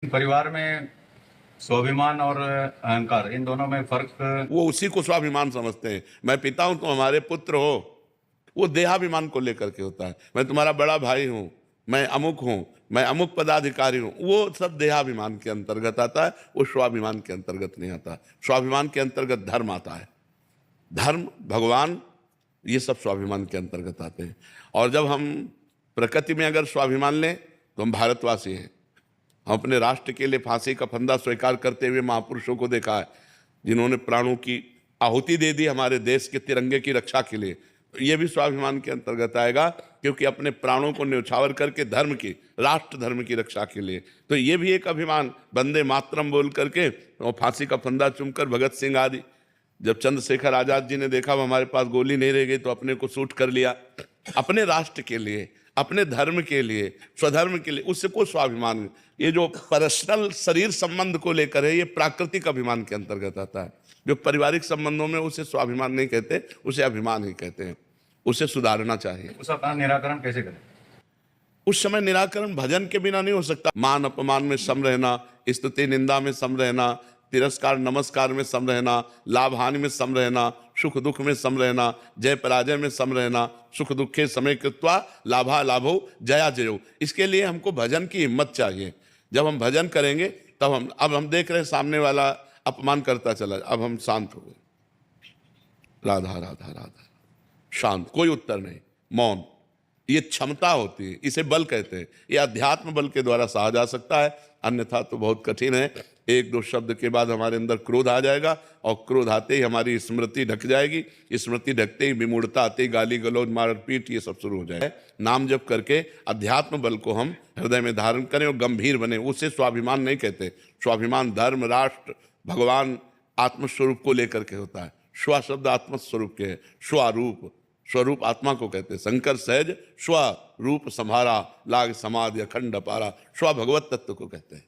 परिवार में स्वाभिमान और अहंकार, इन दोनों में फर्क। वो उसी को स्वाभिमान समझते हैं। मैं पिता हूं, तुम हमारे पुत्र हो। वो देहाभिमान को लेकर के होता है। मैं तुम्हारा बड़ा भाई हूं, मैं अमुक हूं, मैं अमुक पदाधिकारी हूं। वो सब देहाभिमान के अंतर्गत आता है, वो स्वाभिमान के अंतर्गत नहीं आता। स्वाभिमान के अंतर्गत धर्म आता है। धर्म, भगवान, ये सब स्वाभिमान के अंतर्गत आते हैं। और जब हम प्रकृति में अगर स्वाभिमान लें तो हम भारतवासी हैं। हम अपने राष्ट्र के लिए फांसी का फंदा स्वीकार करते हुए महापुरुषों को देखा है, जिन्होंने प्राणों की आहुति दे दी हमारे देश के तिरंगे की रक्षा के लिए। तो ये भी स्वाभिमान के अंतर्गत आएगा, क्योंकि अपने प्राणों को न्यौछावर करके धर्म की, राष्ट्र धर्म की रक्षा के लिए। तो ये भी एक अभिमान। वंदे मातरम बोल करके और फांसी का फंदा चूमकर भगत सिंह आदि, जब चंद्रशेखर आजाद जी ने देखा हमारे पास गोली नहीं रह गई तो अपने को शूट कर लिया, अपने राष्ट्र के लिए, अपने धर्म के लिए, स्वधर्म के लिए। उससे कोई स्वाभिमान, ये जो पर्सनल शरीर संबंध को लेकर है, ये प्राकृतिक अभिमान के अंतर्गत आता है। जो पारिवारिक संबंधों में, उसे स्वाभिमान नहीं कहते, उसे अभिमान ही कहते हैं। उसे सुधारना चाहिए। उसका निराकरण कैसे करें? उस समय निराकरण भजन के बिना नहीं हो सकता। मान अपमान में सम रहना, स्तुति निंदा में सम रहना, तिरस्कार नमस्कार में सम रहना, लाभ हानि में सम रहना, सुख दुख में सम रहना, जय पराजय में सम रहना, सुख दुखे समय कृत्वा लाभा लाभो जया जयो। इसके लिए हमको भजन की हिम्मत चाहिए। जब हम भजन करेंगे तब अब हम देख रहे हैं सामने वाला अपमान करता चला, अब हम शांत हो गए। राधा राधा राधा, शांत, कोई उत्तर नहीं, मौन। ये क्षमता होती है, इसे बल कहते हैं। ये अध्यात्म बल के द्वारा सहा जा सकता है, अन्यथा तो बहुत कठिन है। एक दो शब्द के बाद हमारे अंदर क्रोध आ जाएगा, और क्रोध आते ही हमारी स्मृति ढक जाएगी। स्मृति ढकते ही विमूढ़ता आते ही गाली गलौज मारपीट ये सब शुरू हो जाए। नाम जप करके अध्यात्म बल को हम हृदय में धारण करें और गंभीर बने। उसे स्वाभिमान नहीं कहते। स्वाभिमान धर्म, राष्ट्र, भगवान, आत्मस्वरूप को लेकर के होता है। स्व शब्द आत्मस्वरूप के है। स्वरूप, स्वरूप आत्मा को कहते हैं। शंकर सहज स्वरूप संभारा, लाग समाधि अखंड पारा, स्व भगवत तत्व को कहते हैं।